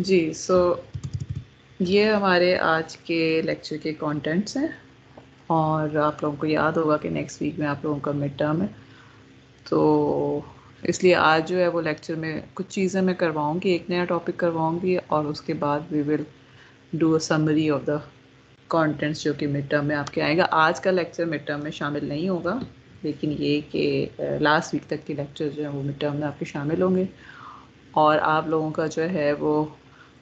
जी, ये हमारे आज के लेक्चर के कंटेंट्स हैं और आप लोगों को याद होगा कि नेक्स्ट वीक में आप लोगों का मिड टर्म है, तो इसलिए आज जो है वो लेक्चर में कुछ चीज़ें मैं करवाऊँगी, एक नया टॉपिक करवाऊँगी और उसके बाद we will do a summary of the contents जो कि मिड टर्म में आपके आएगा। आज का लेक्चर मिड टर्म में शामिल नहीं होगा, लेकिन ये कि लास्ट वीक तक के लेक्चर जो हैं वो मिड टर्म में आपके शामिल होंगे और आप लोगों का जो है वो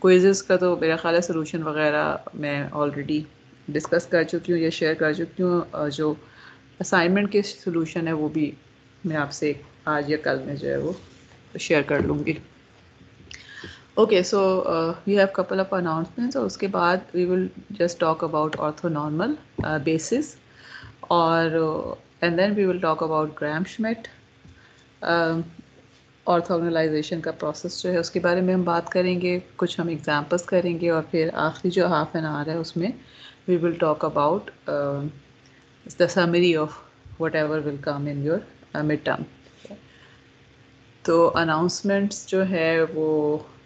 क्विज़ेस का तो मेरा ख़्याल है सलूशन वगैरह मैं ऑलरेडी डिस्कस कर चुकी हूँ या शेयर कर चुकी हूँ। जो असाइनमेंट के सलूशन है वो भी मैं आपसे आज या कल में जो है वो शेयर कर लूँगी। Okay, so we have couple of announcements और उसके बाद we will just talk about orthonormal basis और and then we will talk about Gram Schmidt. Orthogonalization का प्रोसेस जो है उसके बारे में हम बात करेंगे, कुछ हम एग्जांपल्स करेंगे और फिर आखिरी जो हाफ एन आवर है उसमें we will talk about the summary of whatever will come in your mid term. तो अनाउंसमेंट्स जो है वो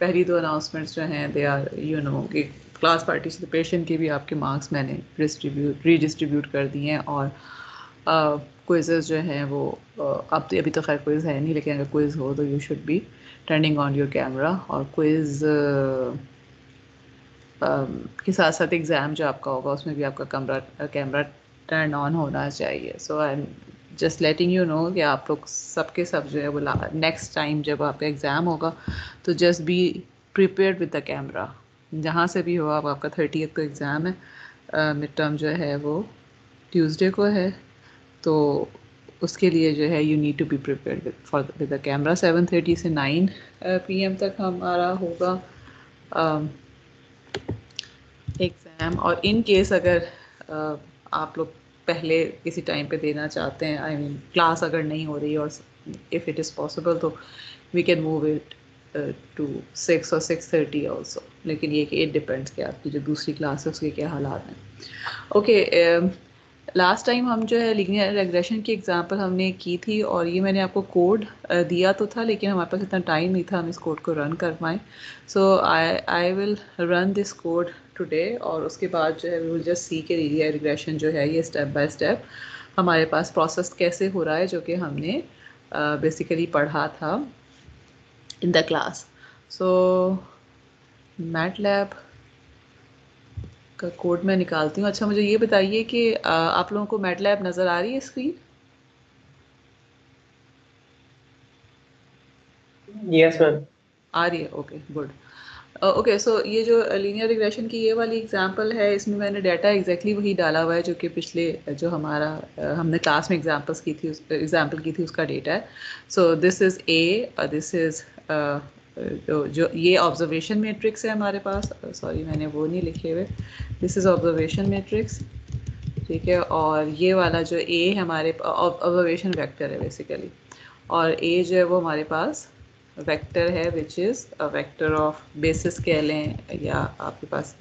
पहली दो अनाउंसमेंट्स जो हैं दे आर कि क्लास पार्टिसिपेशन के भी आपके मार्क्स मैंने रीडिस्ट्रीब्यूट कर दिए हैं और क्विज़ेस जो हैं वो अब तो अभी तो खैर क्विज़ है नहीं, लेकिन अगर क्विज़ हो तो you should B turning on your camera और क्विज़ के साथ साथ एग्ज़ाम जो आपका होगा उसमें भी आपका कैमरा टर्न ऑन होना चाहिए। So I am just letting you know कि आप लोग सबके सब जो है वो नेक्स्ट टाइम जब आपका एग्ज़ाम होगा तो just be prepared with the camera, जहाँ से भी हो आप। आपका 30th को एग्ज़ाम है, मिड टर्म जो है वो ट्यूसडे को है, तो उसके लिए जो है you need to be prepared with the camera. 7:30 से 9 PM तक हमारा होगा एग्ज़ाम। और इन केस अगर आप लोग पहले किसी टाइम पे देना चाहते हैं, आई मीन क्लास अगर नहीं हो रही और इफ़ इट इज़ पॉसिबल तो we can move it to 6 और 6:30 ऑल्सो, लेकिन ये कि इट डिपेंड्स कि आपकी जो दूसरी क्लास है उसके क्या हालात हैं। ओके, लास्ट टाइम हम जो है लीनियर रिग्रेशन की एग्जांपल हमने की थी और ये मैंने आपको कोड दिया तो था, लेकिन हमारे पास इतना टाइम नहीं था हम इस कोड को रन कर पाएँ। So I will run this code today और उसके बाद जो है वी विल जस्ट सी के लीनियर रिग्रेशन जो है ये स्टेप बाय स्टेप हमारे पास प्रोसेस कैसे हो रहा है, जो कि हमने बेसिकली पढ़ा था in the class. So MATLAB का कोड मैं निकालती हूँ। अच्छा, मुझे ये बताइए कि आप लोगों को मैटलैब नज़र आ रही है स्क्रीन? Yes ma'am. आ रही है, ओके गुड। ओके, सो ये जो लीनियर रिग्रेशन की ये वाली एग्जांपल है, इसमें मैंने डाटा एग्जैक्टली वही डाला हुआ है जो कि पिछले जो हमारा हमने क्लास में एग्जांपल की थी उसका डेटा है। So this is a, this is जो ये ऑब्जर्वेशन मैट्रिक्स है हमारे पास, सॉरी मैंने वो नहीं लिखे हुए, दिस इज़ ऑब्जर्वेशन मैट्रिक्स, ठीक है। और ये वाला जो ए हमारे ऑब्जर्वेशन वेक्टर है बेसिकली, और ए जो है वो हमारे पास वेक्टर है which is a vector of basis कह लें, या आपके पास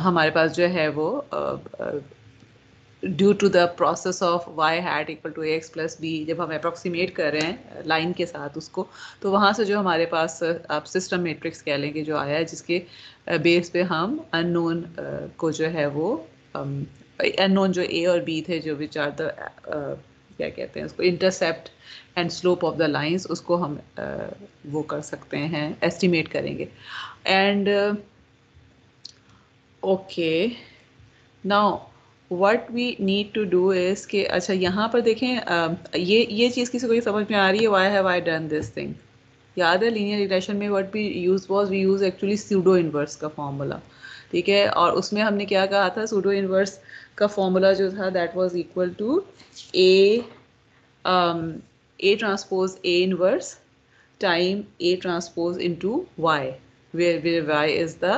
हमारे पास जो है वो due to the process of Y hat equal to X plus B, जब हम अप्रोक्सीमेट कर रहे हैं लाइन के साथ उसको, तो वहाँ से जो हमारे पास आप सिस्टम मैट्रिक्स कह लेंगे जो आया है, जिसके बेस पे हम अननोन को जो है वो अननोन जो ए और बी थे, जो विच आर द क्या कहते हैं उसको, intercept and slope of the lines, उसको हम वो कर सकते हैं, एस्टिमेट करेंगे। And okay, now what we need to do is कि अच्छा यहाँ पर देखें, ये चीज़ किसी को ये समझ में आ रही है, why have I done this thing? याद है लीनियर रिग्रेशन में what we use actually pseudo inverse का फॉर्मूला, ठीक है। और उसमें हमने क्या कहा था, सूडो इनवर्स का फॉर्मूला जो था that was equal to A A transpose A inverse time A transpose into Y, where Y is the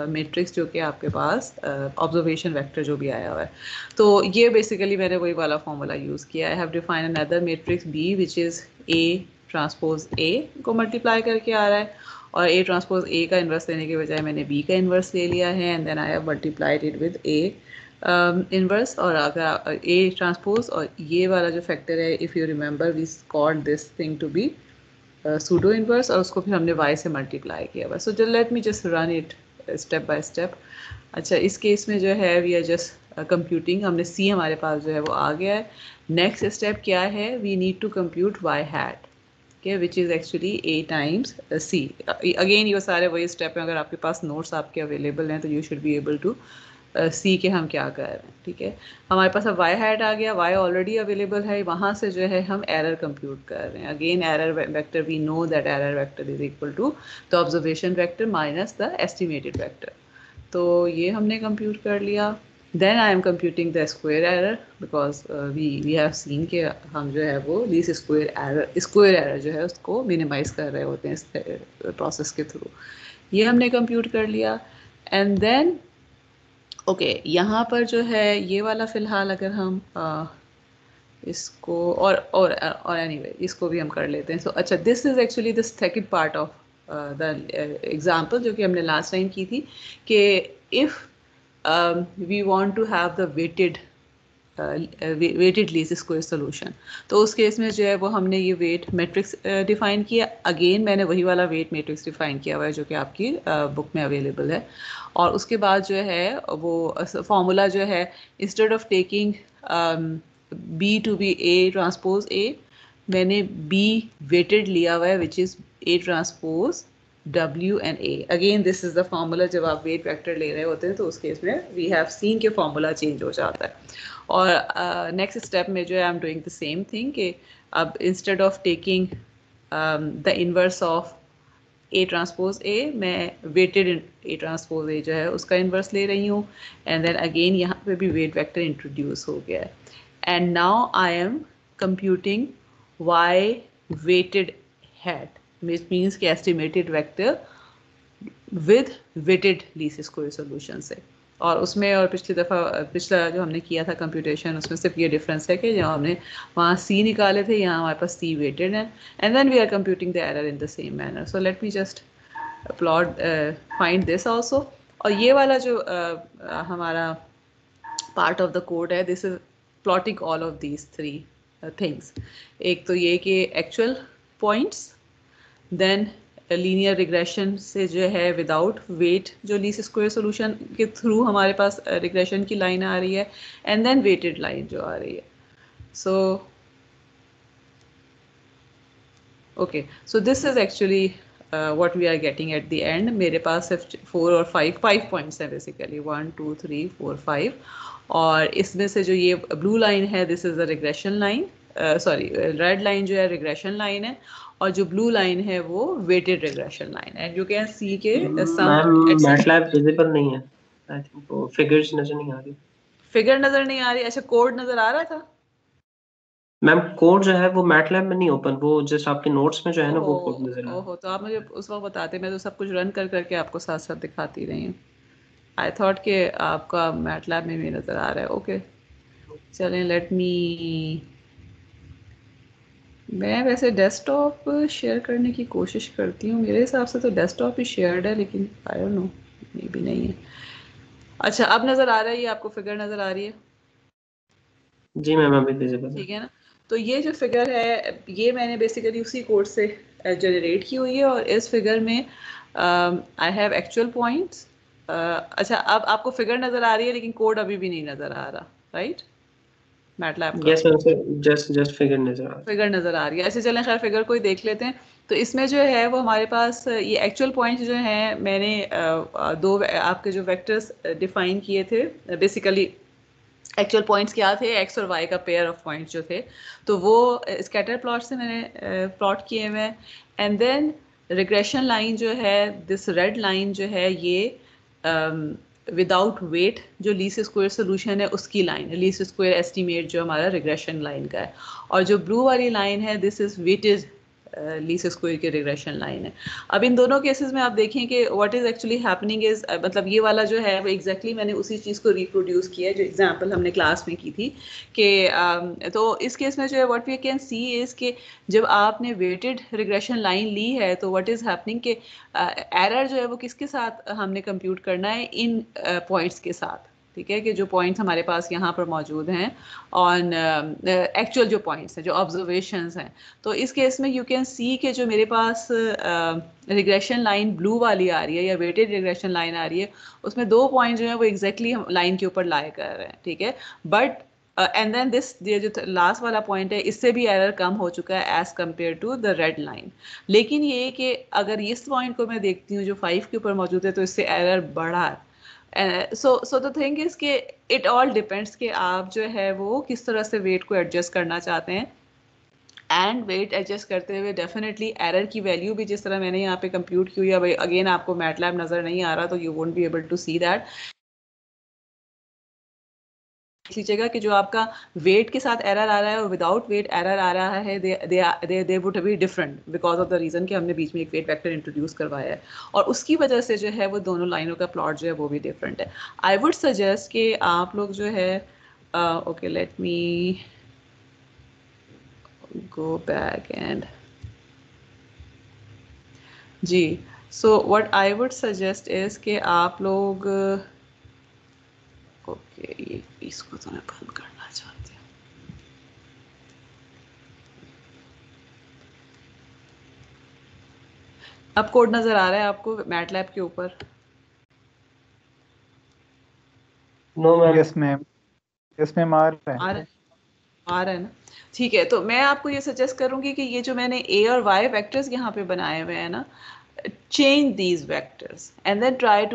matrix जो कि आपके पास ऑब्जर्वेशन वेक्टर जो भी आया हुआ है। तो ये बेसिकली मैंने वही वाला फॉर्मूला यूज़ किया। I have define another matrix B which is A transpose A को मल्टीप्लाई करके आ रहा है, और A ट्रांसपोज A का इन्वर्स लेने के बजाय मैंने B का इन्वर्स ले लिया है, and then I have multiplied it with A inverse. और अगर A ट्रांसपोज और ये वाला जो फैक्टर है, if you remember we called this thing to be pseudo inverse और उसको फिर हमने y से मल्टीप्लाई किया हुआ। So let me just run it step by step. अच्छा, इस केस में जो है वी आर जस्ट कंप्यूटिंग, हमने c हमारे पास जो है वो आ गया है। नेक्स्ट स्टेप क्या है, we need to compute y hat, okay, which is actually a times c। Again ये सारे वही स्टेप हैं, अगर आपके पास नोट्स आपके अवेलेबल हैं तो you should be able to see के हम क्या कर रहे हैं। ठीक है, हमारे पास अब वाई हैट आ गया, वाई ऑलरेडी अवेलेबल है, वहाँ से जो है हम एरर कंप्यूट कर रहे हैं। Again error vector, we know that error vector is equal to the observation vector minus the estimated vector. तो ये हमने कंप्यूट कर लिया। Then I am computing the square error because we have seen के हम जो है वो लीस्ट स्क्वायर एरर जो है उसको मिनिमाइज कर रहे होते हैं इस प्रोसेस के थ्रू। ये हमने कंप्यूट कर लिया। एंड देन ओके, यहाँ पर जो है ये वाला फ़िलहाल अगर हम इसको और एनीवे इसको भी हम कर लेते हैं। सो अच्छा, this is actually the second part of the example जो कि हमने लास्ट टाइम की थी कि if we want to have the weighted least square solution, तो उस केस में जो है वो हमने ये वेट मैट्रिक्स डिफाइन किया। अगेन मैंने वही वाला वेट मैट्रिक्स डिफाइन किया हुआ है जो कि आपकी बुक में अवेलेबल है। और उसके बाद जो है वो फॉर्मूला जो है, instead of taking B to be A transpose A, मैंने बी वेटेड लिया हुआ है which is A transpose W and A। Again this is the formula, जब आप वेट वेक्टर ले रहे होते हैं तो उस केस में वी हैव सीन के फॉर्मूला चेंज हो जाता है। और नेक्स्ट स्टेप में जो है I am doing the same thing कि अब instead of taking the inverse of A transpose ए, मैं वेटेड ए ट्रांसपोज ए जो है उसका इन्वर्स ले रही हूँ। एंड देन अगेन यहाँ पे भी वेट वेक्टर इंट्रोड्यूस हो गया है। And now I am computing Y weighted hat, which means कि estimated vector with weighted least square solution से। और उसमें और पिछला जो हमने किया था कंप्यूटेशन, उसमें सिर्फ ये डिफरेंस है कि जो हमने वहाँ c निकाले थे, यहाँ हमारे पास c weighted है। And then we are computing the error in the same manner. So let me just plot find this also. और ये वाला जो हमारा पार्ट ऑफ द कोड है, this is plotting all of these three things. एक तो ये कि actual points, then linear regression से जो है विदाउट वेट जो लीस्ट स्क्वायर सोल्यूशन के थ्रू हमारे पास रिग्रेशन की लाइन आ रही है, एंड देन वेटेड लाइन जो आ रही है। So okay, so this is actually what we are getting at the end. मेरे पास सिर्फ 4 और 5 पॉइंट्स हैं बेसिकली, 1 2 3 4 5। और इसमें से जो ये ब्लू लाइन है, this is the regression line, sorry red line जो है रिग्रेशन लाइन है, और जो ब्लू लाइन है वो वेटेड रिग्रेशन लाइन है। यू कैन सी के मैम मैटलैब विजिबल नहीं है, आई थिंक वो फिगर्स नजर नहीं आ रही। फिगर नजर नहीं आ रही? अच्छा, कोड नजर आ रहा था? मैम कोड जो है वो मैटलैब में नहीं ओपन, वो जस्ट आपके नोट्स में जो है ना वो कोड नजर आ रहा है। ओहो, तो आप मुझे उस वक्त बताते, मैं तो सब कुछ रन कर करके आपको साथ साथ दिखाती रही हूँ। आई थॉट कि आपका मैटलैब में भी नज़र आ रहा है। ओके, चलें, लेट मी, मैं वैसे डेस्कटॉप शेयर करने की कोशिश करती हूँ, मेरे हिसाब से तो डेस्कटॉप ही शेयर्ड है, लेकिन आई डोंट नो, मे भी नहीं है। अच्छा, अब नज़र आ रहा है, ये आपको फिगर नज़र आ रही है? जी मैम अभी विजिबल है। ठीक है ना? तो ये जो फिगर है ये मैंने बेसिकली उसी कोड से जनरेट की हुई है, और इस फिगर में आई हैव एक्चुअल पॉइंट्स। अच्छा, अब आपको फिगर नज़र आ रही है लेकिन कोड अभी भी नहीं नज़र आ रहा, राइट? मैटलैब का yes ma'am sir, just figure नजर आ रहा है। फिगर नज़र आ रही है। ऐसे चलें, खैर फिगर को ही देख लेते हैं। तो इसमें जो है वो हमारे पास ये एक्चुअल पॉइंट्स जो हैं, मैंने दो आपके जो वेक्टर्स डिफाइन किए थे। बेसिकली एक्चुअल पॉइंट्स क्या थे, एक्स और वाई का पेयर ऑफ पॉइंट्स जो थे, तो वो स्कैटर प्लॉट से मैंने प्लॉट किए हुए हैं। एंड देन रिग्रेशन लाइन जो है, दिस रेड लाइन जो है, ये विदाउट वेट जो लीस्ट स्क्वायर सोल्यूशन है उसकी लाइन है, लीस्ट स्क्वायर एस्टीमेट जो हमारा रिग्रेशन लाइन का है। और जो ब्लू वाली लाइन है, this is weighted least square की रिग्रेशन लाइन है। अब इन दोनों केसेस में आप देखें कि what is actually happening is, मतलब ये वाला जो है वो एग्जैक्टली मैंने उसी चीज़ को रिप्रोड्यूस किया है जो एग्जांपल हमने क्लास में की थी कि तो इस केस में जो है what we can see is कि जब आपने वेटेड रिग्रेशन लाइन ली है तो व्हाट इज हैपनिंग कि एरर जो है वो किसके साथ हमने कंप्यूट करना है, इन पॉइंट्स के साथ। ठीक है, कि जो पॉइंट्स हमारे पास यहाँ पर मौजूद हैं ऑन एक्चुअल जो पॉइंट्स हैं, जो ऑब्जर्वेशंस हैं। तो इस केस में यू कैन सी कि जो मेरे पास रिग्रेशन लाइन ब्लू वाली आ रही है या वेटेड रिग्रेशन लाइन आ रही है, उसमें 2 पॉइंट जो है वो एग्जैक्टली लाइन के ऊपर लाई कर रहे हैं, ठीक है। बट एंड देन दिस, ये जो लास्ट वाला पॉइंट है, इससे भी एरर कम हो चुका है as compare to the red line. लेकिन ये कि अगर इस पॉइंट को मैं देखती हूँ जो 5 के ऊपर मौजूद है, तो इससे एरर बढ़ा है। सो द थिंग इज कि इट ऑल डिपेंड्स कि आप जो है वो किस तरह से वेट को एडजस्ट करना चाहते हैं। एंड वेट एडजस्ट करते हुए डेफिनेटली एरर की वैल्यू भी जिस तरह मैंने यहाँ पे कंप्यूट की हुई है, अगेन आपको मैटलैब नजर नहीं आ रहा, तो you won't be able to see that. लीजिएगा कि जो आपका वेट के साथ एरर आ रहा है और विदाउट वेट एरर आ रहा है, they would be different because of the reason कि हमने बीच में एक वेट वेक्टर इंट्रोड्यूस करवाया है, और उसकी वजह से जो है वो दोनों लाइनों का प्लॉट जो है वो भी डिफरेंट है। आई वुड सजेस्ट कि आप लोग जो है okay, let me go back and जी, so what I would suggest is कि आप लोग ओके, ये इसको तो मैं बंद करना चाहती हूँ। अब कोड नजर आ रहा है आपको मैटलैब के ऊपर? No ma'am. Yes ma'am, yes ma'am, आ रहा है। आ रहा है ना? ठीक है, तो मैं आपको ये सजेस्ट करूंगी कि ये जो मैंने ए और वाई वेक्टर्स यहाँ पे बनाए हुए हैं ना, change these vectors and then try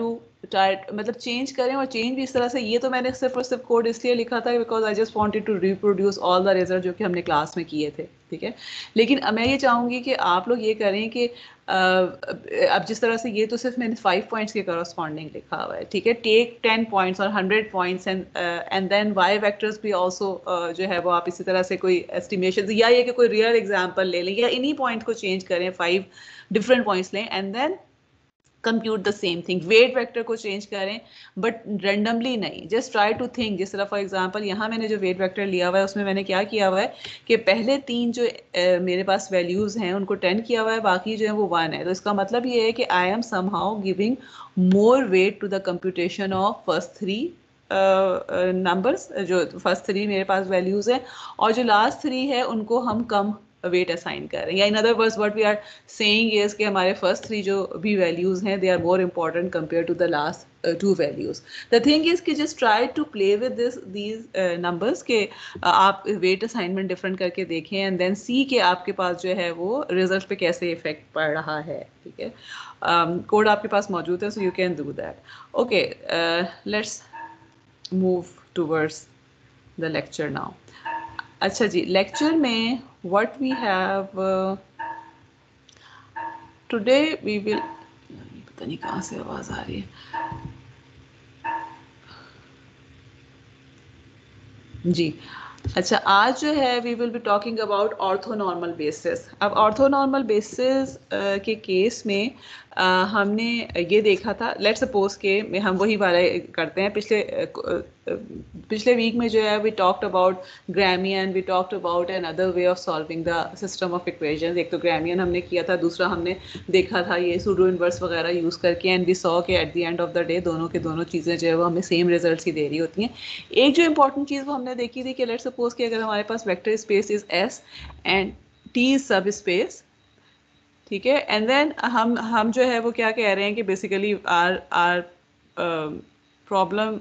मतलब चेंज करें, और चेंज भी इस तरह से। ये तो मैंने सिर्फ और सिर्फ कोड इसलिए लिखा था because I just wanted to reproduce all the result जो कि हमने क्लास में किए थे, ठीक है। लेकिन मैं ये चाहूंगी कि आप लोग ये करें कि अब जिस तरह से ये तो सिर्फ मैंने 5 पॉइंट्स के करस्पॉन्डिंग लिखा हुआ है, ठीक है। टेक 10 पॉइंट्स और 100 points and then Y vectors भी ऑल्सो जो है वो आप इसी तरह से कोई एस्टिमेशन या ये कि कोई रियल एग्जाम्पल ले लें या इन्हीं पॉइंट को चेंज करें, 5 डिफरेंट पॉइंट्स लें and then compute the same thing. Weight vector को चेंज करें बट रेंडमली नहीं, जस्ट ट्राई टू थिंक। जिस तरह फॉर एग्जांपल यहाँ मैंने जो वेट वेक्टर लिया हुआ है उसमें मैंने क्या किया हुआ है कि पहले 3 जो मेरे पास वैल्यूज हैं उनको 10 किया हुआ है, बाकी जो है वो 1 है। तो इसका मतलब ये है कि I am somehow giving more weight to the computation of first 3 numbers. जो फर्स्ट 3 मेरे पास वैल्यूज हैं और जो लास्ट 3 है उनको हम कम वेट असाइन कर रहे हैं। या in other words what we are saying is कि हमारे फर्स्ट 3 जो भी वैल्यूज हैं they are more important compare to the last 2 values. The thing is कि just try to play with these numbers के आप वेट असाइनमेंट डिफरेंट करके देखें एंड देन सी के आपके पास जो है वो रिजल्ट पे कैसे इफेक्ट पड़ रहा है, ठीक है। कोड आपके पास मौजूद है, so you can do that. Okay, let's move towards the lecture now. अच्छा जी, लेक्चर में what we have today we will, पता नहीं कहाँ से आवाज आ रही है जी। अच्छा, आज जो है we will be talking about orthonormal basis. अब ऑर्थोनॉर्मल बेसिस के केस में हमने ये देखा था, लेट सपोज के हम वही वाले करते हैं। पिछले वीक में जो है we talked about Gramian, we talked about an other way of solving the system of equations. एक तो ग्रामियन हमने किया था, दूसरा हमने देखा था ये सूडो इनवर्स वगैरह यूज़ करके, एंड वी सॉ के eight the end of the day दोनों के दोनों चीज़ें जो है वो हमें सेम रिजल्ट ही दे रही होती हैं। एक जो इंपॉर्टेंट चीज़ वो हमने देखी थी कि लेट सपोज कि अगर हमारे पास vector space is S and T is sub space, ठीक है, एंड देन हम जो है वो क्या कह रहे हैं कि बेसिकली आर प्रॉब्लम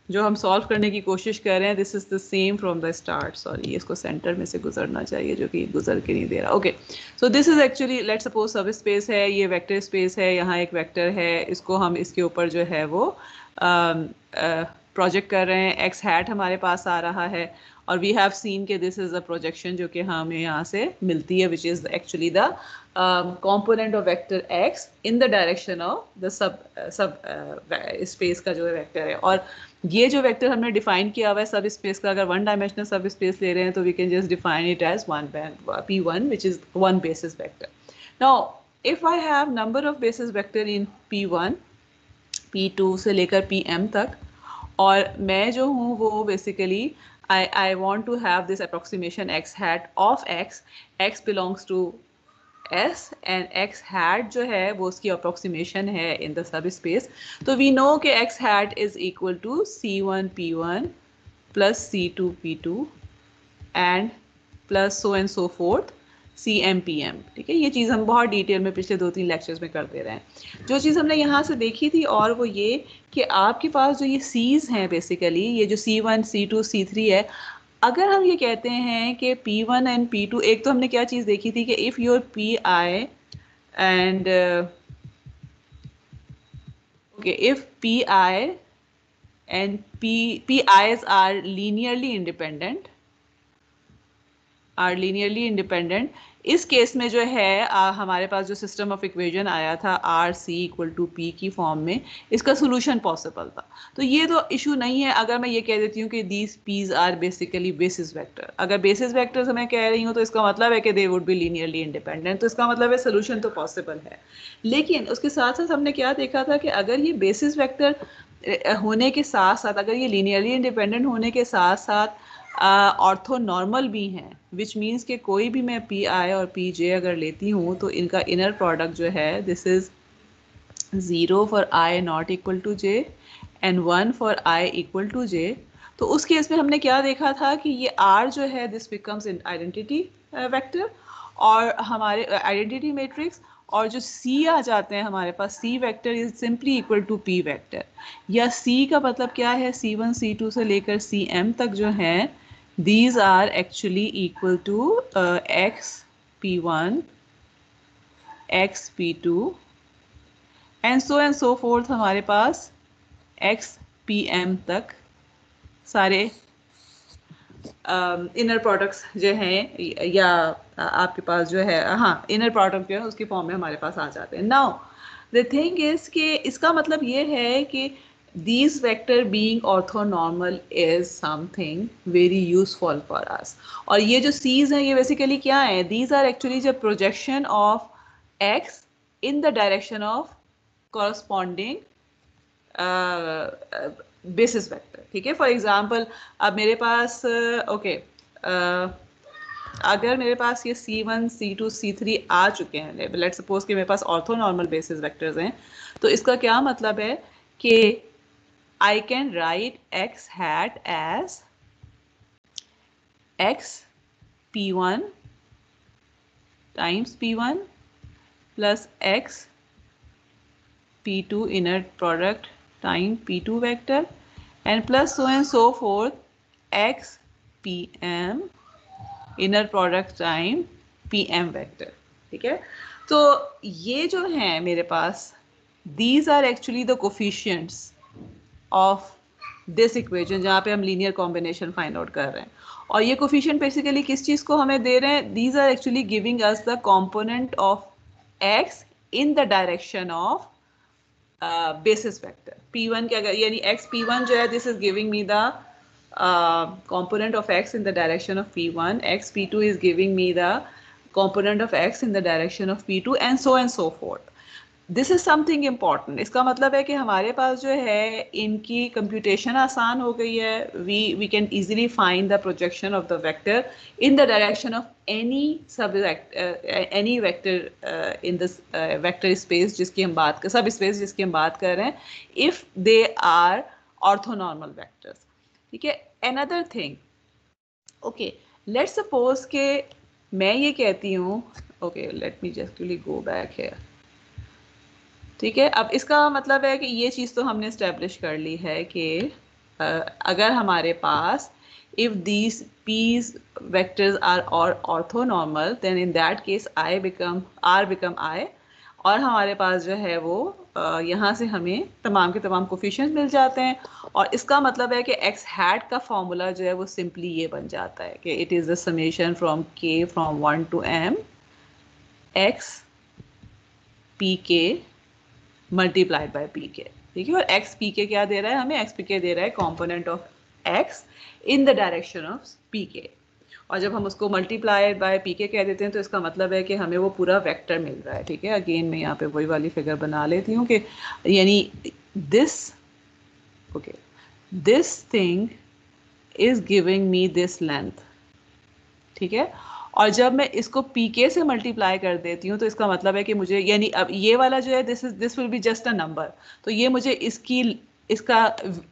जो हम सॉल्व करने की कोशिश कर रहे हैं, this is the same from the start. Sorry, इसको सेंटर में से गुजरना चाहिए जो कि गुजर के नहीं दे रहा। Okay, so this is actually let suppose सब स्पेस है, ये वेक्टर स्पेस है, यहाँ एक वेक्टर है, इसको हम इसके ऊपर जो है वो प्रोजेक्ट कर रहे हैं। एक्स हैट हमारे पास आ रहा है और वी हैव सीन के दिस इज अ प्रोजेक्शन जो कि हमें यहाँ से मिलती है, which is actually the component of vector x in the direction of the सब स्पेस का जो वेक्टर है। और ये जो वेक्टर हमने डिफाइन किया हुआ है सब स्पेस का, अगर 1 डायमेंशनल सब स्पेस ले रहे हैं तो we can just define it as p1 which is 1 basis vector. Now if I have number of basis vector in p1, p2 से लेकर pm तक, और मैं जो हूँ वो basically I want to have this approximation x hat of x belongs to S and X hat जो है वो उसकी अप्रोक्सीमेशन है इन द सब स्पेस. तो वी नो कि X hat is equal to C1P1 plus C2P2 and plus so and so forth CM/PM. ठीक है, ये चीज़ हम बहुत डिटेल में पिछले 2-3 लेक्चर्स में करते रहे हैं. जो चीज़ हमने यहाँ से देखी थी और वो ये कि आपके पास जो ये C's हैं बेसिकली, ये जो C1, C2, C3 है, अगर हम ये कहते हैं कि P1 एंड P2, एक तो हमने क्या चीज़ देखी थी कि if your PI and okay, if PI and PIs are linearly independent, इस केस में जो है हमारे पास जो सिस्टम ऑफ इक्वेशन आया था RC इक्वल टू P की फॉर्म में, इसका सोल्यूशन पॉसिबल था. तो ये तो इशू नहीं है अगर मैं ये कह देती हूँ कि these P's are basically basis vector. अगर बेसिस वेक्टर्स मैं कह रही हूँ तो इसका मतलब है कि they would be linearly independent. तो इसका मतलब है सोल्यूशन तो पॉसिबल है. लेकिन उसके साथ साथ हमने क्या देखा था कि अगर ये बेसिस वेक्टर होने के साथ साथ, अगर ये लीनियरली इंडिपेंडेंट होने के साथ साथ ऑर्थोनॉर्मल भी हैं, विच मीन्स कि कोई भी मैं PI और PJ अगर लेती हूँ तो इनका इनर प्रोडक्ट जो है this is 0 for I not equal to J and 1 for I equal to J. तो उस केस में हमने क्या देखा था कि ये R जो है this becomes in identity vector और हमारे आइडेंटिटी मैट्रिक्स, और जो C आ जाते हैं हमारे पास C vector is simply equal to P vector. या C का मतलब क्या है, C1 C2 से लेकर CM तक जो है these are actually equal to XP1 XP2 and so forth. हमारे पास XPM तक सारे इनर प्रोडक्ट्स जो हैं या आपके पास जो है, हाँ, इनर प्रोडक्ट जो है उसकी फॉर्म में हमारे पास आ जाते हैं. नाउ द थिंग इज कि इसका मतलब ये है कि these vector being orthonormal is something very useful for us. और ये जो C's हैं ये basically क्या हैं? These are actually the projection of X in the direction of corresponding basis vector. ठीक है, for example अब मेरे पास अगर मेरे पास ये C1, C2, C3 आ चुके हैं, लेट्स सपोज कि मेरे पास ऑर्थोनॉर्मल बेसिस वेक्टर्स हैं, तो इसका क्या मतलब है कि I can write X hat as X P1 times P1 plus X P2 inner product times P2 vector and plus so and so forth X PM inner product times PM vector. ठीक है, तो ये जो है मेरे पास these are actually the coefficients of this equation जहाँ पे हम लीनियर कॉम्बिनेशन फाइंड आउट कर रहे हैं. और ये कोफिशिएंट बेसिकली किस चीज़ को हमें दे रहे हैं? These are actually giving us the component of X in the direction of basis vector P1 के, अगर यानी एक्स P1 जो है this is giving me the component of x in the direction of P1, x P2 is giving me the component of x in the direction of P2 and so forth. This is something important. इसका मतलब है कि हमारे पास जो है इनकी computation आसान हो गई है. We can easily find the projection of the vector in the direction of any any vector in this vector space जिसकी हम बात कर, सब स्पेस जिसकी हम बात कर रहे हैं, if they are orthonormal vectors. ठीक है, another thing, okay, let's suppose के मैं ये कहती हूँ, okay let me just go back here. ठीक है, अब इसका मतलब है कि ये चीज़ तो हमने इस्टेब्लिश कर ली है कि अगर हमारे पास if these P's vectors are orthonormal then in that case R become I, और हमारे पास जो है वो यहाँ से हमें तमाम के तमाम कोफिशिएंट्स मिल जाते हैं. और इसका मतलब है कि एक्स हैट का फॉर्मूला जो है वो सिंपली ये बन जाता है कि it is the summation from k from 1 to m x pk multiplied by pk. ठीक है, और x pk क्या दे रहा है हमें? x pk दे रहा है component of x in the direction of pk. और जब हम उसको मल्टीप्लाइड बाय pk कह देते हैं तो इसका मतलब है कि हमें वो पूरा वेक्टर मिल रहा है. ठीक है, अगेन मैं यहाँ पे वही वाली फिगर बना लेती हूँ कि यानी this thing is giving me this length. ठीक है। और जब मैं इसको pk से मल्टीप्लाई कर देती हूँ तो इसका मतलब है कि मुझे, यानी अब ये वाला जो है this will be just a number, तो ये मुझे इसका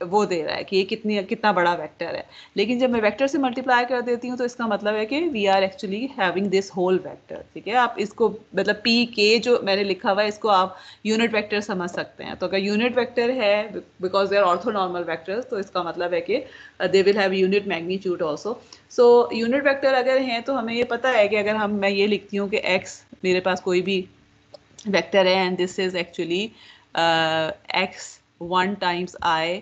वो दे रहा है कि ये कितना बड़ा वेक्टर है। लेकिन जब मैं वेक्टर से मल्टीप्लाई कर देती हूँ तो इसका मतलब है कि we are actually having this whole vector, ठीक है। आप इसको मतलब पी के जो मैंने लिखा हुआ है इसको आप यूनिट वेक्टर समझ सकते हैं। तो अगर यूनिट वेक्टर है because they are orthonormal vectors, तो इसका मतलब है कि they will have unit magnitude also. So unit vector अगर हैं तो हमें ये पता है कि अगर मैं ये लिखती हूँ कि x मेरे पास कोई भी वेक्टर है and this is actually x1 times i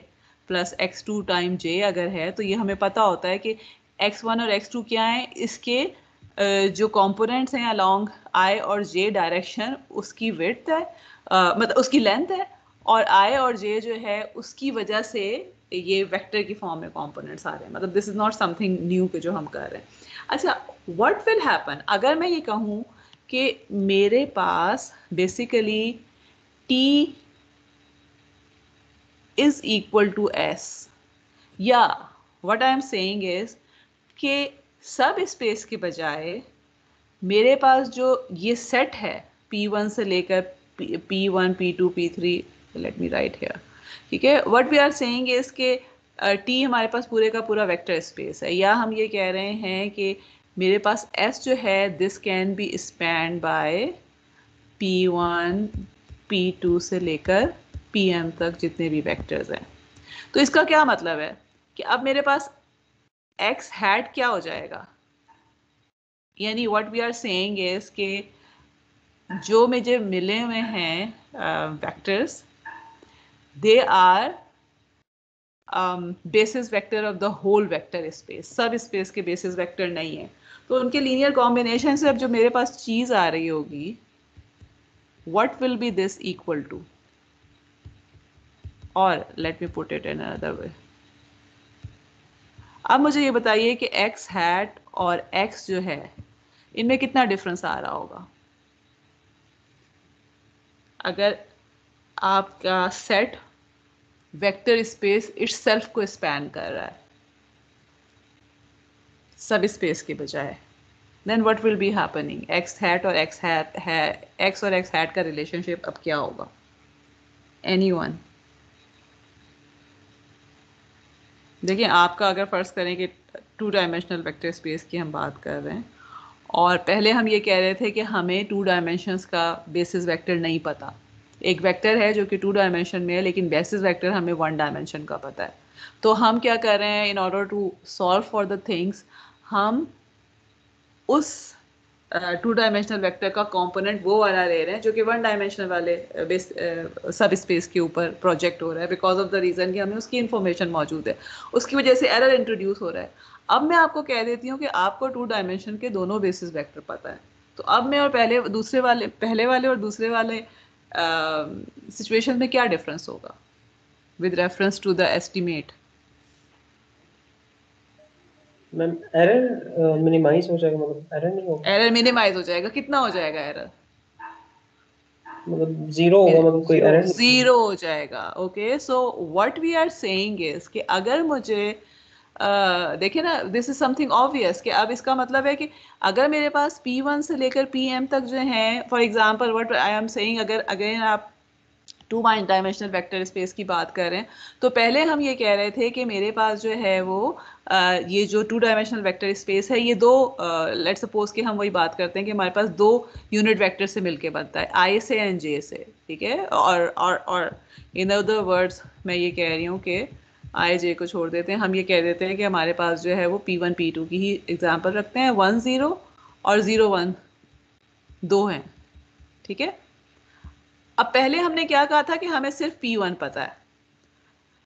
plus x2 time j अगर है, तो ये हमें पता होता है कि x1 और x2 क्या है, इसके जो कंपोनेंट्स हैं अलोंग i और j डायरेक्शन, उसकी विड्थ है, मतलब उसकी लेंथ है, और i और j जो है उसकी वजह से ये वेक्टर की फॉर्म में कंपोनेंट्स आ रहे हैं। मतलब this is not something new के जो हम कर रहे हैं। अच्छा, व्हाट विल हैपन अगर मैं ये कहूँ कि मेरे पास basically t is equal to s, या what I am saying is कि सब स्पेस के बजाय मेरे पास जो ये सेट है p1 से लेकर p1 p2 p3, let me right here, ठीक है। What we are saying is कि t हमारे पास पूरे का पूरा वेक्टर स्पेस है, या हम ये कह रहे हैं कि मेरे पास s जो है this can be span by p1 p2 से लेकर pm तक जितने भी वेक्टर्स हैं। तो इसका क्या मतलब है कि अब मेरे पास x हैट क्या हो जाएगा, यानी what we are saying is कि जो मुझे मिले हुए हैं vectors, they are basis vector of the whole vector space, subspace के बेसिस वेक्टर नहीं है। तो उनके लीनियर कॉम्बिनेशन से अब जो मेरे पास चीज आ रही होगी, what will be this equal to, और let me put it in another way. अब मुझे ये बताइए कि x हैट और x जो है इनमें कितना डिफरेंस आ रहा होगा अगर आपका सेट वेक्टर स्पेस इटसेल्फ को स्पैन कर रहा है सब स्पेस के बजाय। Then what will be happening, x hat और x हैट है, x और x हैट का रिलेशनशिप अब क्या होगा, एनीवन? देखिए, आपका अगर फर्ज करें कि 2 डायमेंशनल वेक्टर स्पेस की हम बात कर रहे हैं, और पहले हम ये कह रहे थे कि हमें 2 डायमेंशंस का बेसिस वेक्टर नहीं पता। एक वेक्टर है जो कि 2 डायमेंशन में है, लेकिन बेसिस वेक्टर हमें 1 डायमेंशन का पता है। तो हम क्या कर रहे हैं, in order to solve for the things, हम उस 2 डायमेंशनल वेक्टर का कंपोनेंट वो वाला ले रहे हैं जो कि 1 डायमेंशनल वाले सब स्पेस के ऊपर प्रोजेक्ट हो रहा है, बिकॉज ऑफ द रीज़न कि हमें उसकी इन्फॉर्मेशन मौजूद है, उसकी वजह से एरर इंट्रोड्यूस हो रहा है। अब मैं आपको कह देती हूँ कि आपको 2 डायमेंशन के दोनों बेसिस वेक्टर पता है, तो अब मैं और पहले वाले और दूसरे वाले सिचुएशन में क्या डिफरेंस होगा with reference to the estimate? Ma'am error minimise हो जाएगा, मतलब एरर नहीं होगा। एरर मिनिमाइज हो जाएगा, कितना हो जाएगा एरर? मतलब जीरो होगा, मतलब कोई एरर नहीं। जीरो हो जाएगा। Okay, so what we are saying is कि अगर मुझे देखिए ना, दिस इज समथिंग ऑब्वियस कि अब इसका मतलब है कि अगर मेरे पास P1 से लेकर PM तक जो है, for example what I am saying, अगर अगेन आप 2 डायमेंशनल वेक्टर स्पेस की बात कर रहे हैं, तो पहले हम ये कह रहे थे कि मेरे पास जो है वो ये जो 2 डायमेंशनल वेक्टर स्पेस है, ये दो लेट्स सपोज कि हम वही बात करते हैं कि हमारे पास 2 यूनिट वेक्टर से मिलके बनता है, I से एंड J से, ठीक है। और इन अदर वर्ड्स मैं ये कह रही हूँ कि I J को छोड़ देते हैं, हम ये कह देते हैं कि हमारे पास जो है वो P1 P2 की ही एग्जाम्पल रखते हैं, 1 0 और 0 1 दो हैं, ठीक है। अब पहले हमने क्या कहा था कि हमें सिर्फ P1 पता है,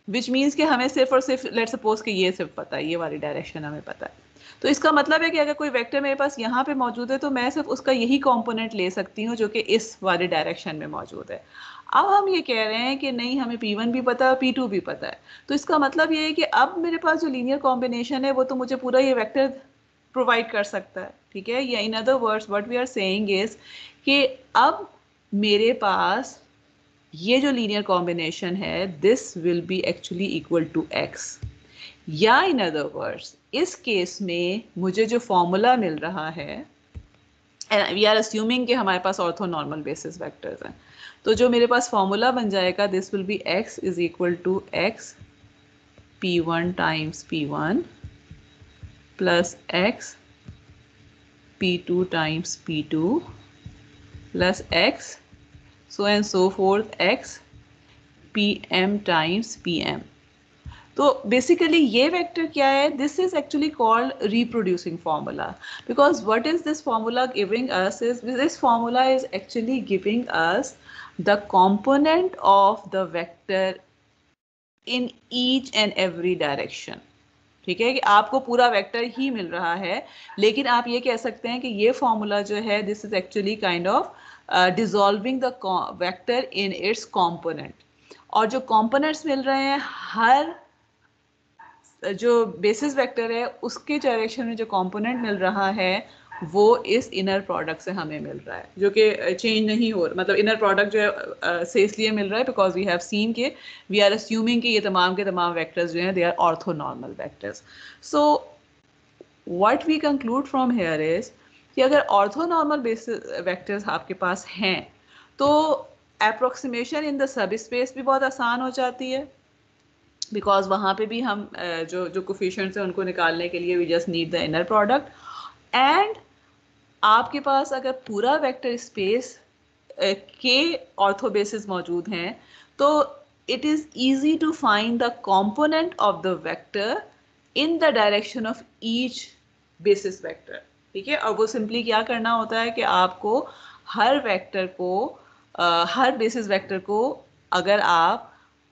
विच मीन्स कि हमें सिर्फ और सिर्फ लेट सपोज कि ये सिर्फ पता है, ये वाली डायरेक्शन हमें पता है। तो इसका मतलब है कि अगर कोई वेक्टर मेरे पास यहाँ पे मौजूद है तो मैं सिर्फ उसका यही कंपोनेंट ले सकती हूँ जो कि इस वाली डायरेक्शन में मौजूद है। अब हम ये कह रहे हैं कि नहीं, हमें P1 भी पता है, P2 भी पता है। तो इसका मतलब ये है कि अब मेरे पास जो लीनियर कॉम्बिनेशन है वो तो मुझे पूरा ये वेक्टर प्रोवाइड कर सकता है, ठीक है। या in other words what we are saying is कि अब मेरे पास ये जो लीनियर कॉम्बिनेशन है, this will be actually equal to x, या इन अदर वर्ड्स इस केस में मुझे जो फॉर्मूला मिल रहा है, एंड वी आर अस्यूमिंग कि हमारे पास ऑर्थोनॉर्मल बेसिस वेक्टर्स हैं, तो जो मेरे पास फॉर्मूला बन जाएगा, this will be x is equal to x p1 times p1 plus x p2 times p2 plus x so and so forth x pm times pm। तो basically ये vector क्या है? This is actually called reproducing formula, because what is this formula giving us is, this formula is actually giving us the component of the vector in each and every direction. ठीक है, कि आपको पूरा vector ही मिल रहा है, लेकिन आप ये कह सकते हैं कि ये फॉर्मूला जो है, this is actually kind of dissolving the vector in its component. और जो कंपोनेंट्स मिल रहे हैं, हर जो बेसिस वेक्टर है उसके डायरेक्शन में जो कंपोनेंट मिल रहा है वो इस इनर प्रोडक्ट से हमें मिल रहा है, जो कि चेंज नहीं हो रहा। मतलब इनर प्रोडक्ट जो है से इसलिए मिल रहा है बिकॉज वी हैव सीन के वी आर अस्यूमिंग कि ये तमाम के तमाम वेक्टर्स जो हैं they are orthonormal vectors. So what we conclude from here is कि अगर ऑर्थोनॉर्मल बेसिस वेक्टर्स आपके पास हैं तो approximation in the subspace भी बहुत आसान हो जाती है, बिकॉज वहाँ पे भी हम जो कोफिशिएंट्स हैं उनको निकालने के लिए we just need the inner product. And आपके पास अगर पूरा वेक्टर स्पेस के ऑर्थो बेसिस मौजूद हैं तो it is easy to find the component of the vector in the direction of each basis vector. ठीक है, और वो सिंपली क्या करना होता है कि आपको हर वेक्टर को हर बेसिस वेक्टर को अगर आप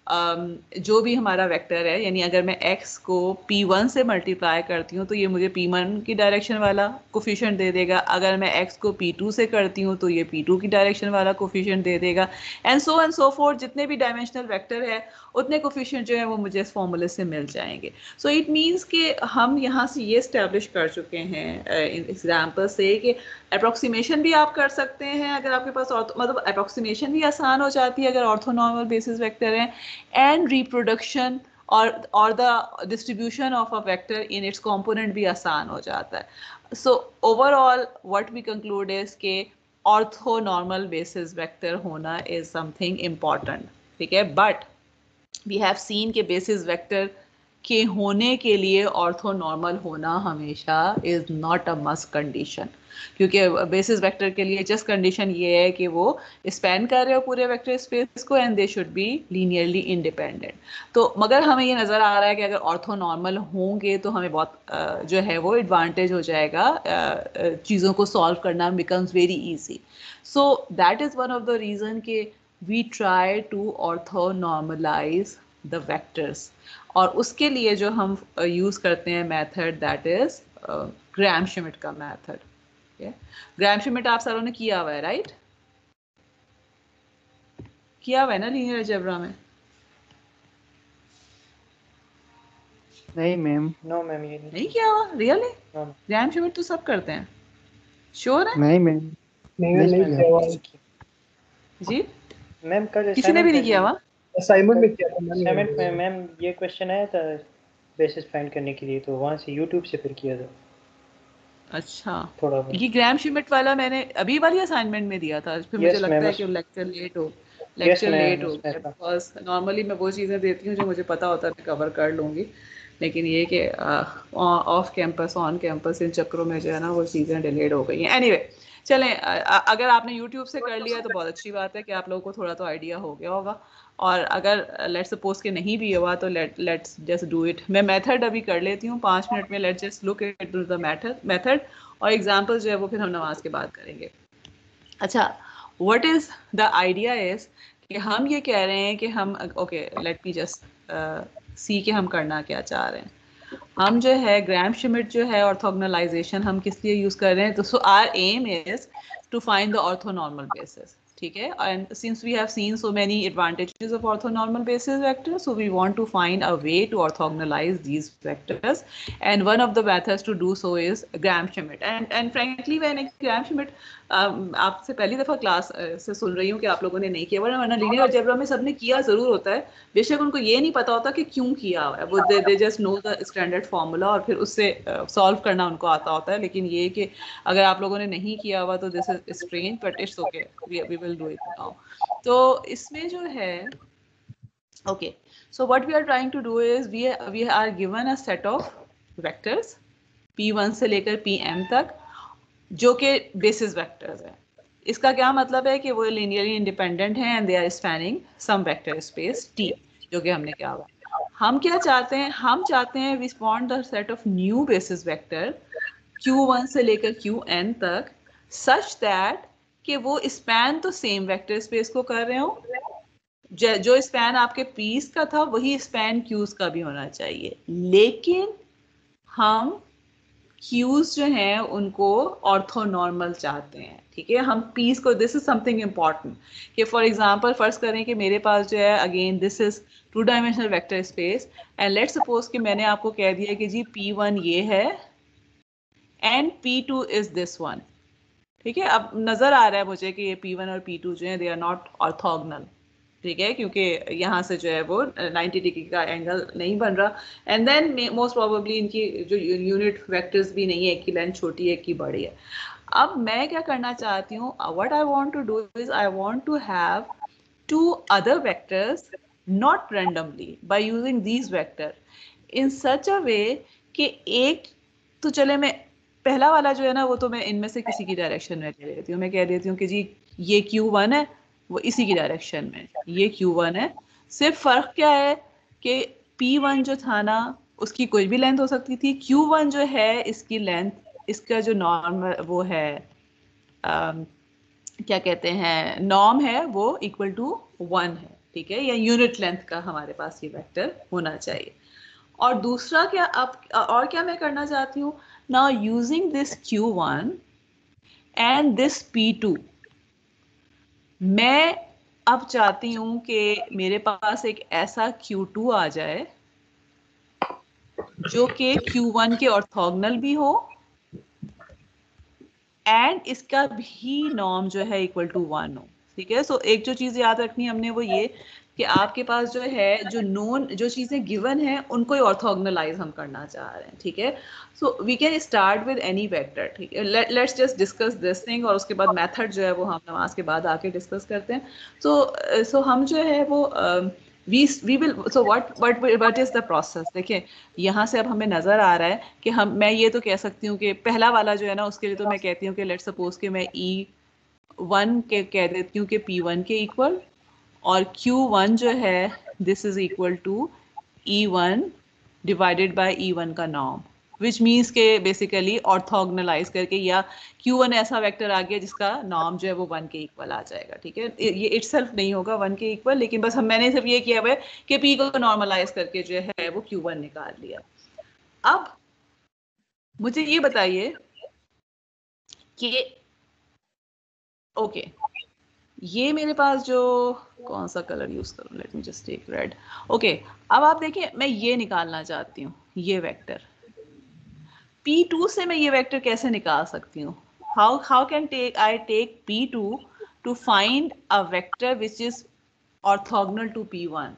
जो भी हमारा वेक्टर है, यानी अगर मैं x को p1 से मल्टीप्लाई करती हूँ तो ये मुझे p1 की डायरेक्शन वाला कोफिशिएंट दे देगा, अगर मैं x को p2 से करती हूँ तो ये p2 की डायरेक्शन वाला कोफिशिएंट दे देगा, एंड सो फोर्थ। जितने भी डायमेंशनल वेक्टर है उतने कोफिशिएंट जो है वो मुझे इस फॉर्मूले से मिल जाएंगे। सो इट मीन्स कि हम यहाँ से ये इस्टेब्लिश कर चुके हैं एग्जाम्पल से कि अप्रोक्सीमेशन भी आप कर सकते हैं अगर आपके पास मतलब अप्रोक्सीमेशन भी आसान हो जाती है अगर ऑर्थोनॉर्मल बेसिस वेक्टर हैं, and reproduction or the distribution of a vector in its component भी आसान हो जाता है। So overall what we conclude is कि orthonormal basis vector होना is something important। ठीक है, but we have seen कि basis vector के होने के लिए ऑर्थोनॉर्मल होना हमेशा is not a must condition, क्योंकि बेसिस वेक्टर के लिए जस्ट कंडीशन ये है कि वो स्पैन कर रहे हो पूरे वेक्टर स्पेस को and they should be linearly independent. तो मगर हमें ये नज़र आ रहा है कि अगर ऑर्थोनॉर्मल होंगे तो हमें बहुत जो है वो एडवांटेज हो जाएगा, चीज़ों को सॉल्व करना becomes very easy. So that is one of the reason कि we try to orthonormalize the vectors, और उसके लिए जो हम यूज़ करते हैं method that is Gram Schmidt का मेथड। ग्राम श्मिट आप सारों ने किया हुआ है, राइट? किया हुआ है ना लीनियर अलजेब्रा में? नहीं मैम। नो मैम, ये नहीं किया हुआ? रियली? ग्राम श्मिट तो सब करते हैं, श्योर है? नहीं मैम, नहीं किया हुआ जी मैम। कल किसी ने भी नहीं किया हुआ? असाइनमेंट में किया था असाइनमेंट में मैम, ये क्वेश्चन आया था बेसिस फाइंड करने के लिए, तो वहाँ से यूट्यूब से फिर किया था। अच्छा, थोड़ा ये ग्राम श्मिट वाला मैंने अभी वाली असाइनमेंट में दिया था, फिर मुझे लगता है कि लेक्चर लेट हो गया, बिकॉज नॉर्मली मैं वो चीज़ें देती हूँ जो मुझे पता होता है मैं कवर कर लूँगी, लेकिन ये कि ऑफ कैंपस ऑन कैंपस इन चक्करों में जो है ना वो चीज़ें डिलेड हो गई हैं। एनीवे चलें, अगर आपने यूट्यूब से कर लिया तो बहुत अच्छी बात है कि आप लोगों को थोड़ा तो आइडिया हो गया होगा, और अगर लेट्स सपोज के नहीं भी हुआ तो लेट्स जस्ट डू इट। मैं मेथड अभी कर लेती हूँ 5 मिनट में, let's just look at the method और एग्जाम्पल जो है वो फिर हम नमाज के बाद करेंगे। अच्छा, what is the idea is कि हम ये कह रहे हैं कि हम okay let me just see के हम करना क्या चाह रहे हैं। हम जो है ग्राम श्मिट जो है ऑर्थोगोनलाइजेशन हम किस लिए यूज कर रहे हैं, तो so our aim is to find the orthonormal basis. ठीक है, and since we have seen so many advantages of orthonormal basis vectors, so we want to find a way to orthogonalize these vectors, and one of the methods to do so is Gram-Schmidt. And frankly when Gram-Schmidt आपसे पहली दफा class से सुन रही हूँ कि आप लोगों ने नहीं किया, वरना लीनियर अलजेब्रा में सबने किया जरूर होता है, बेशक उनको ये नहीं पता होता कि क्यों किया हुआ है, वो they just know the standard formula और फिर उससे सॉल्व करना उनको आता होता है। लेकिन ये कि अगर आप लोगों ने नहीं किया हुआ तो this is strange, but it's okay, we will do it now. तो इसमें जो है okay, so what we are trying to do is we are given a set of vectors P1 से लेकर Pm तक जो कि बेसिस वेक्टर्स है। इसका क्या मतलब है कि वो लीनियरली इंडिपेंडेंट हैं and they are spanning some vector space T, जो कि हमने क्या हुआ। हम क्या चाहते हैं, हम चाहते हैं we want the set of new basis vector Q1 से लेकर Qn तक सच दैट कि वो स्पैन तो सेम वेक्टर स्पेस को कर रहे हो, जो स्पैन आपके पीस का था वही स्पैन क्यूज का भी होना चाहिए, लेकिन हम क्यूज जो हैं उनको ऑर्थोनॉर्मल चाहते हैं। ठीक है, हम पीस को, दिस इज समथिंग इम्पॉर्टेंट कि फॉर एग्जांपल फर्ज करें कि मेरे पास जो है again this is 2 dimensional vector space and let's suppose कि मैंने आपको कह दिया कि जी P1 ये है and P2 is this one. ठीक है, अब नजर आ रहा है मुझे कि ये P1 और P2 जो है दे आर नॉट ऑर्थोगोनल, ठीक है, क्योंकि यहाँ से जो है वो 90 डिग्री का एंगल नहीं बन रहा, एंड देन मोस्ट प्रोबेबली इनकी जो यूनिट वेक्टर्स भी नहीं है, एक की लेंथ छोटी है एक की बड़ी है। अब मैं क्या करना चाहती हूँ, what I want to do is I want to have 2 other vectors not randomly by using these vector in such a way कि एक तो चले मैं पहला वाला जो है ना वो तो मैं इनमें से किसी की डायरेक्शन में ले लेती हूँ, मैं कह देती हूँ कि जी ये Q1 है वो इसी की डायरेक्शन में, ये Q1 है। सिर्फ फर्क क्या है कि P1 जो था ना उसकी कोई भी लेंथ हो सकती थी, Q1 जो है इसकी लेंथ, इसका जो नॉर्म वो है क्या कहते हैं नॉर्म है वो इक्वल टू 1 है। ठीक है, या यूनिट लेंथ का हमारे पास ये वेक्टर होना चाहिए। और दूसरा क्या, अब और क्या मैं करना चाहती हूँ, now using this Q1 and this P2, मैं अब चाहती हूँ कि मेरे पास एक ऐसा Q2 आ जाए जो कि Q1 के ऑर्थोगोनल भी हो एंड इसका भी नॉर्म जो है इक्वल टू 1 हो। ठीक है, सो एक जो चीज याद रखनी है हमने वो ये कि आपके पास जो है जो नोन जो चीजें गिवन है उनको ही ऑर्थोगोनलाइज हम करना चाह रहे हैं। ठीक है, so we can start with any vector. ठीक है, let's just discuss this thing और उसके बाद मेथड जो है वो हम नमाज के बाद आके डिस्कस करते हैं। सो हम जो है वो we will, so what is the process। देखिए यहाँ से अब हमें नजर आ रहा है कि मैं ये तो कह सकती हूँ कि पहला वाला जो है ना उसके लिए तो मैं कहती हूँ कि लेट्स सपोज कि मैं E1 के कह देती हूँ कि P1 के इक्वल, और Q1 जो है this is equal to E1 divided by E1 का नॉर्म, विच मीन्स के बेसिकली ऑर्थोगोनलाइज करके, या Q1 ऐसा वेक्टर आ गया जिसका नॉर्म जो है वो 1 के इक्वल आ जाएगा। ठीक है, ये इटसेल्फ नहीं होगा 1 के इक्वल, लेकिन बस मैंने सिर्फ ये किया हुआ है कि P को नॉर्मलाइज करके जो है वो Q1 निकाल लिया। अब मुझे ये बताइए कि ओके ये मेरे पास जो कौन सा कलर यूज करूं, let me just take red. Okay, अब आप देखिए मैं ये निकालना चाहती हूँ, ये वेक्टर P2 से मैं ये वेक्टर कैसे निकाल सकती हूँ, how can I take P2 to find a vector which is orthogonal to P1।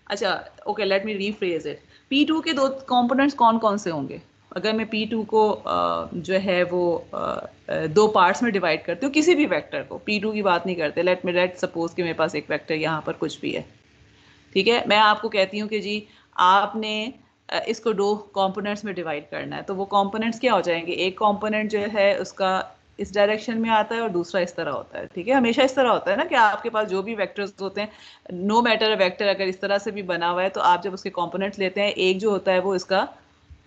अच्छा okay, let me rephrase it. P2 के 2 कंपोनेंट्स कौन कौन से होंगे, अगर मैं P2 को जो है वो 2 पार्ट्स में डिवाइड करती हूँ, किसी भी वेक्टर को, P2 की बात नहीं करते, लेट सपोज कि मेरे पास एक वेक्टर यहाँ पर कुछ भी है। ठीक है, मैं आपको कहती हूँ कि जी आपने इसको 2 कंपोनेंट्स में डिवाइड करना है, तो वो कंपोनेंट्स क्या हो जाएंगे, एक कंपोनेंट जो है उसका इस डायरेक्शन में आता है और दूसरा इस तरह होता है। ठीक है, हमेशा इस तरह होता है ना कि आपके पास जो भी वेक्टर्स होते हैं, नो मैटर वेक्टर अगर इस तरह से भी बना हुआ है तो आप जब उसके कंपोनेंट्स लेते हैं, एक जो होता है वो इसका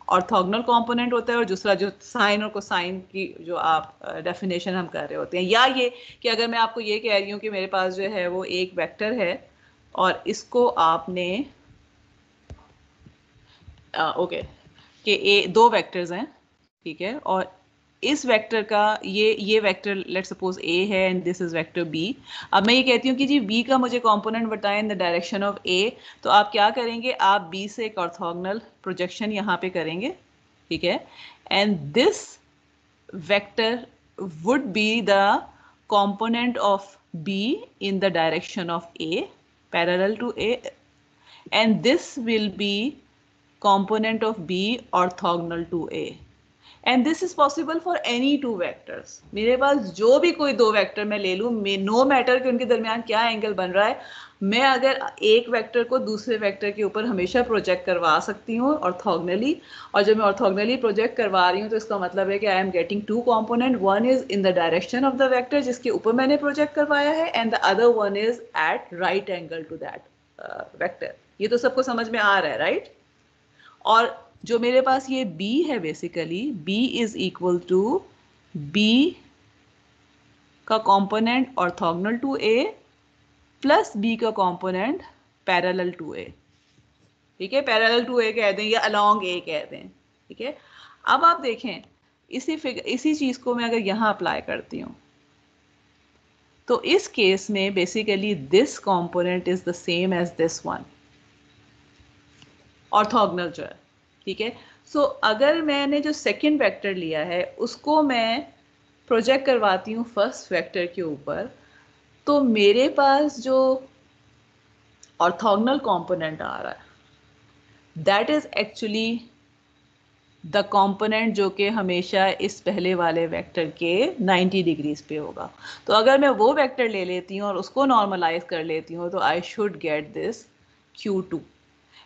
ऑर्थोगोनल कंपोनेंट होता है और दूसरा जो साइन और कोसाइन की जो आप डेफिनेशन हम कर रहे होते हैं, या ये कि अगर मैं आपको ये कह रही हूँ कि मेरे पास जो है वो एक वेक्टर है और इसको आपने ओके कि 2 वेक्टर्स हैं, ठीक है, और इस वेक्टर का ये वेक्टर लेट्स सपोज a है and this is vector b। अब मैं ये कहती हूँ कि जी b का मुझे कंपोनेंट बताएं इन द डायरेक्शन ऑफ a, तो आप क्या करेंगे, आप b से एक ऑर्थोगोनल प्रोजेक्शन यहाँ पे करेंगे, ठीक है, and this vector would be the component of b in the direction of a parallel to a, and this will be component of b orthogonal to a, and this is possible for any two vectors। मेरे पास जो भी कोई दो vector मैं ले लूँ, no matter कि उनके दरमियान क्या एंगल बन रहा है, मैं अगर एक वेक्टर को दूसरे वेक्टर के ऊपर हमेशा प्रोजेक्ट करवा सकती हूँ ऑर्थोगोनली, और जब मैं ऑर्थोगोनली प्रोजेक्ट करवा रही हूँ तो इसका मतलब है कि I am getting two component, one is in the direction of the vector जिसके ऊपर मैंने प्रोजेक्ट करवाया है, and the other one is at right angle to that vector. ये तो सबको समझ में आ रहा है, राइट? और जो मेरे पास ये b है, basically b is equal to b का component orthogonal to a plus b का कंपोनेंट पैरेलल टू a, ठीक है, पैरेलल टू a कह दें या अलोंग a कह दें, ठीक है। अब आप देखें इसी चीज को मैं अगर यहाँ अप्लाई करती हूँ तो इस केस में basically this component is the same as this one, orthogonal जो है, ठीक है। सो अगर मैंने जो सेकंड वेक्टर लिया है उसको मैं प्रोजेक्ट करवाती हूँ फर्स्ट वेक्टर के ऊपर, तो मेरे पास जो ऑर्थोगोनल कंपोनेंट आ रहा है that is actually the component जो कि हमेशा इस पहले वाले वेक्टर के 90 डिग्रीज पे होगा। तो अगर मैं वो वेक्टर ले लेती हूँ और उसको नॉर्मलाइज कर लेती हूँ तो I should get this Q2,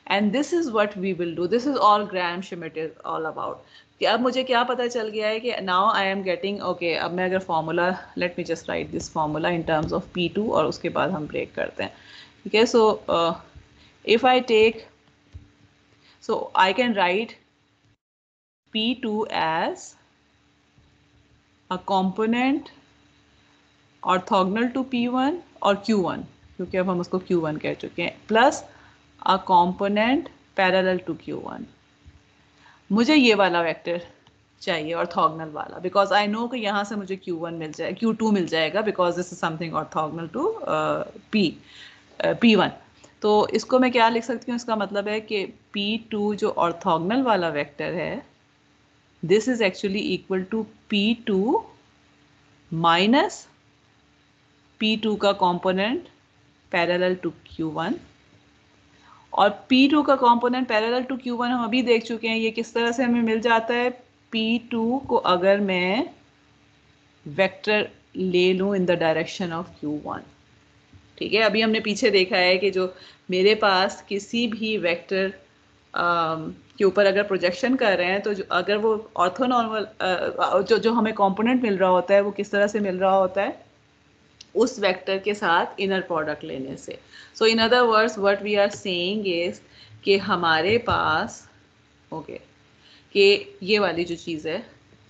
and this is what we will do, this is all Gram-Schmidt is all about। कि अब मुझे क्या पता चल गया है कि now I am getting okay, अब मैं अगर formula, let me just write this formula in terms of P2 और उसके बाद हम ब्रेक करते हैं, ठीक है। so if I take, so I can write P2 as a component orthogonal to P1 और Q1, क्योंकि अब हम उसको Q1 कह चुके हैं, plus a component parallel to Q1। मुझे ये वाला वेक्टर चाहिए ऑर्थोगोनल वाला, बिकॉज आई नो कि यहाँ से मुझे Q1 मिल जाए, Q2 मिल जाएगा, because this is something orthogonal to P1। तो इसको मैं क्या लिख सकती हूँ, इसका मतलब है कि P2 जो ऑर्थोगोनल वाला वेक्टर है this is actually equal to P2 minus P2 का कंपोनेंट पैरेलल टू Q1, और P2 का कंपोनेंट पैरेलल टू Q1 हम अभी देख चुके हैं ये किस तरह से हमें मिल जाता है। P2 को अगर मैं वेक्टर ले लूँ इन द डायरेक्शन ऑफ Q1, ठीक है, अभी हमने पीछे देखा है कि जो मेरे पास किसी भी वेक्टर के ऊपर अगर प्रोजेक्शन कर रहे हैं तो अगर वो ऑर्थोनॉर्मल जो हमें कंपोनेंट मिल रहा होता है वो किस तरह से मिल रहा होता है, उस वेक्टर के साथ इनर प्रोडक्ट लेने से। So in other words what we are saying is कि हमारे पास ओके कि ये वाली जो चीज़ है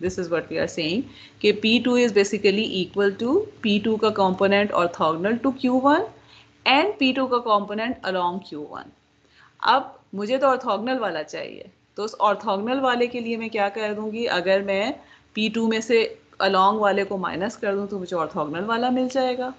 this is what we are saying कि P2 is basically equal to P2 का component orthogonal to Q1 and P2 का कंपोनेंट अलोंग Q1। अब मुझे तो ऑर्थोगोनल वाला चाहिए, तो उस ऑर्थोगोनल वाले के लिए मैं क्या कर दूंगी, अगर मैं P2 में से अलोंग वाले को माइनस कर दूं तो मुझे ऑर्थोगोनल वाला मिल जाएगा,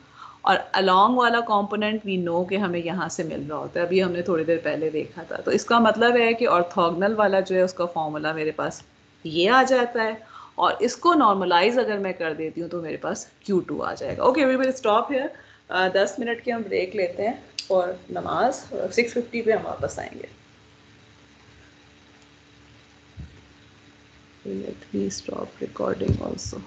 और अलोंग वाला कंपोनेंट वी नो कि हमें यहाँ से मिल रहा होता है, अभी हमने थोड़ी देर पहले देखा था। तो इसका मतलब है कि ऑर्थोगोनल वाला जो है उसका फॉर्मूला मेरे पास ये आ जाता है, और इसको नॉर्मलाइज अगर मैं कर देती हूँ तो मेरे पास Q2 आ जाएगा। Okay we will stop here, 10 minute के हम ब्रेक लेते हैं और नमाज 6:50 पे हम वापस आएंगे। Let me stop recording also.